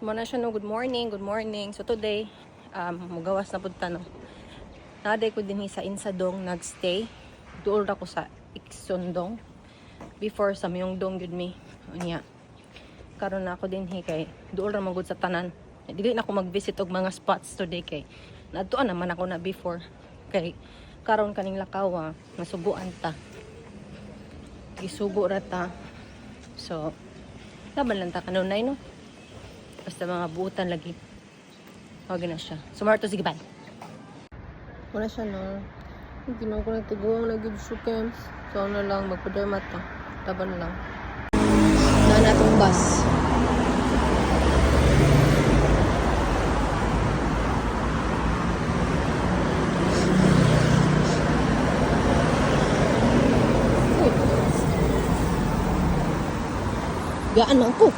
Muna siya no, good morning, good morning. So today, magawas na punta no. Naday ko din sa Insadong nagstay. Duol ra ko sa Iksundong. Before sa Myeongdong gud mi. Unya. Karon na ako din kay duol ra magud sa tanan. Dili na ako mag-visit og mga spots today kay nadtuan naman ako na before. Kay karon kaning lakaw nasubuan ta. Gisubo ra ta. So, laban lang ta kanunay no. Basta mga buutan lagi. Huwag na siya. Sumarto, sige, bye. Wala siya, no. Hindi na ako natiguang nag-give camps. So, na lang, magpa-dermat ta. Taban lang. Na natong bus. Gaan ako.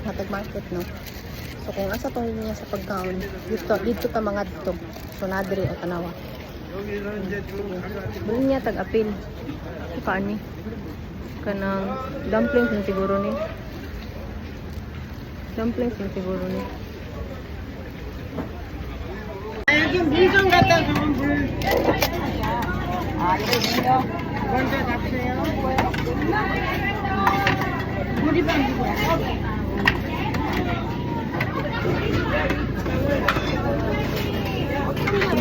Hatag market no. So kung asa tong niya sa pagkaon, dito ta mga dito. So nadiri o tanawa. Bili niya tag apil. Kaani. Kanang dumplings ni siguro ni. Dumplings ni siguro ni. 지금 물좀 갖다 주면 물. 아, 이거요? 먼저 잡으세요. 물이 빠지고요.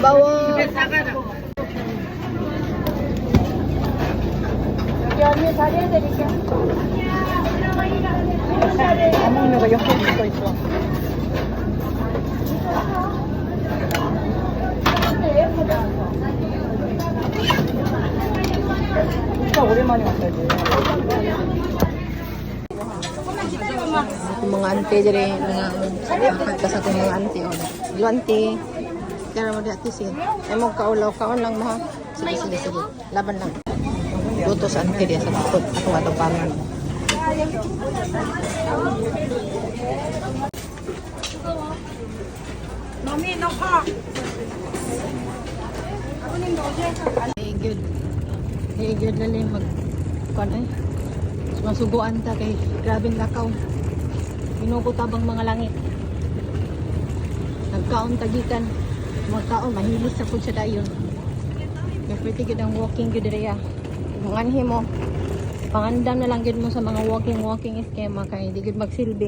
Bawo. 집에 싸가자. 여기 언니 자리 해드릴게요. 안 먹는 거 옆에 붙어 있어. 진짜 오랜만에 왔어요. Mga auntie dire mga nakanta sa mga auntie o. Hello auntie. Kaya mo dati siya. Ay mo kaulaw kaon lang mo ha. Sige sige sige. Laban lang. Luto sa auntie dia sa tukod. Ako matapangan. Mami, no pa. Hey good. Hey good lali mag kuan ay. Masuguan ta kay grabeng lakaw. Inuko tabang mga langit. Nagkaon tagikan. Magkaon mahilis sa pud sa dayon. Kaya pwede gid ang walking gid direya. Manganhi mo. Pangandam na lang gid mo sa mga walking schema kay di gid magsilbing